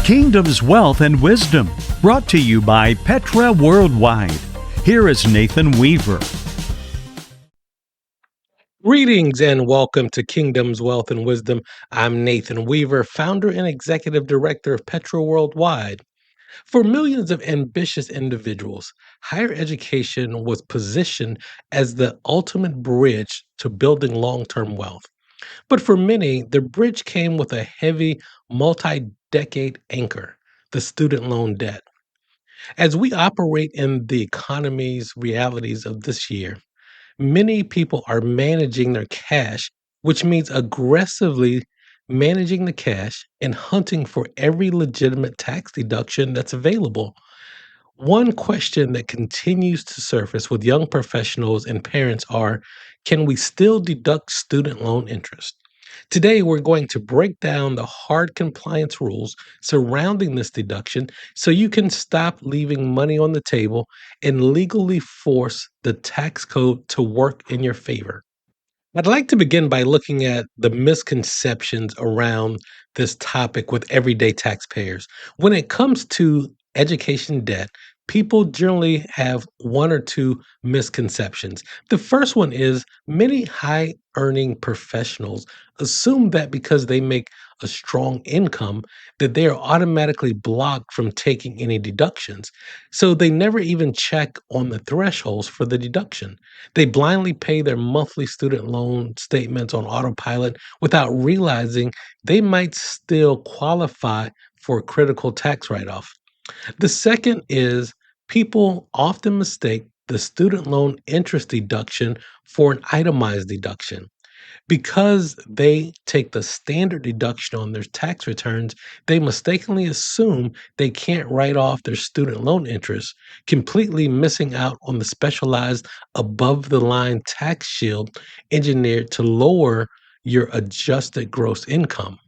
Kingdom's Wealth and Wisdom, brought to you by Petra Worldwide. Here is Nathan Weaver. Greetings and welcome to Kingdom's Wealth and Wisdom. I'm Nathan Weaver, founder and executive director of Petra Worldwide. For millions of ambitious individuals, higher education was positioned as the ultimate bridge to building long-term wealth. But for many, the bridge came with a heavy, multi-decade anchor, the student loan debt. As we operate in the economy's realities of this year, many people are managing their cash, which means aggressively managing the cash and hunting for every legitimate tax deduction that's available. One question that continues to surface with young professionals and parents are, can we still deduct student loan interest? Today, we're going to break down the hard compliance rules surrounding this deduction so you can stop leaving money on the table and legally force the tax code to work in your favor. I'd like to begin by looking at the misconceptions around this topic with everyday taxpayers. When it comes to education debt, people generally have one or two misconceptions. The first one is many high earning professionals assume that because they make a strong income that they are automatically blocked from taking any deductions. So they never even check on the thresholds for the deduction. They blindly pay their monthly student loan statements on autopilot without realizing they might still qualify for a critical tax write-off. The second is people often mistake the student loan interest deduction for an itemized deduction. Because they take the standard deduction on their tax returns, they mistakenly assume they can't write off their student loan interest, completely missing out on the specialized above the line tax shield engineered to lower your adjusted gross income.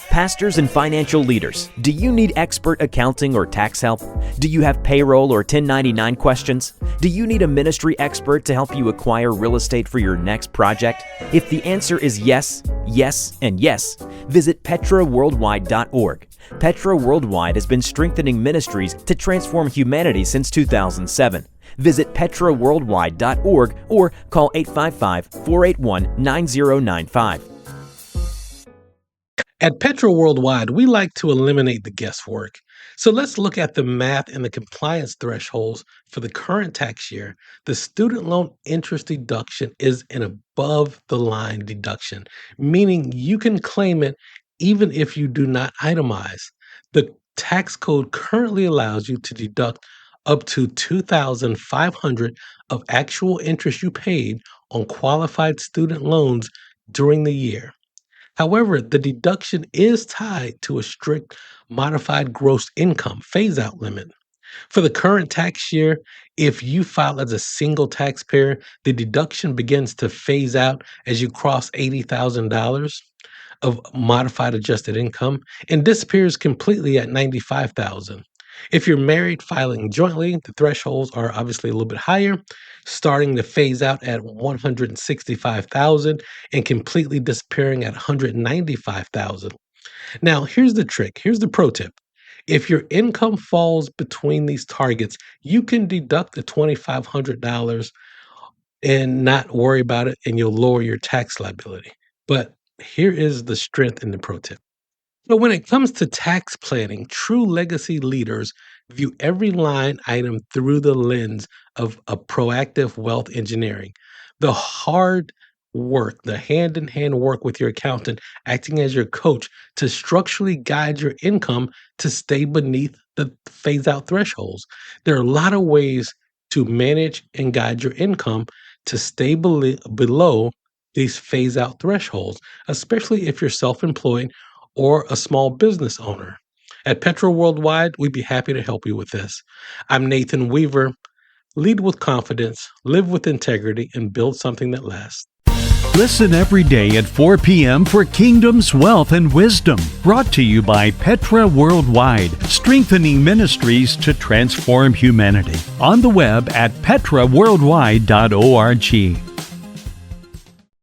Pastors and financial leaders, do you need expert accounting or tax help? Do you have payroll or 1099 questions? Do you need a ministry expert to help you acquire real estate for your next project? If the answer is yes, yes, and yes, visit petraworldwide.org. Petra Worldwide has been strengthening ministries to transform humanity since 2007. Visit petraworldwide.org or call 855-481-9095. At Petra Worldwide, we like to eliminate the guesswork. So let's look at the math and the compliance thresholds for the current tax year. The student loan interest deduction is an above the line deduction, meaning you can claim it even if you do not itemize. The tax code currently allows you to deduct up to $2,500 of actual interest you paid on qualified student loans during the year. However, the deduction is tied to a strict modified gross income phase-out limit. For the current tax year, if you file as a single taxpayer, the deduction begins to phase out as you cross $80,000 of modified adjusted income and disappears completely at $95,000. If you're married filing jointly, the thresholds are obviously a little bit higher, starting to phase out at $165,000 and completely disappearing at $195,000. Now, here's the trick. Here's the pro tip. If your income falls between these targets, you can deduct the $2,500 and not worry about it, and you'll lower your tax liability. But here is the strength in the pro tip. So when it comes to tax planning, true legacy leaders view every line item through the lens of a proactive wealth engineering. The hard work, the hand-in-hand work with your accountant, acting as your coach to structurally guide your income to stay beneath the phase-out thresholds. There are a lot of ways to manage and guide your income to stay below these phase-out thresholds, especially if you're self-employed or a small business owner. At Petra Worldwide, we'd be happy to help you with this. I'm Nathan Weaver. Lead with confidence, live with integrity, and build something that lasts. Listen every day at 4 p.m. for Kingdom's Wealth and Wisdom, brought to you by Petra Worldwide, strengthening ministries to transform humanity. On the web at petraworldwide.org.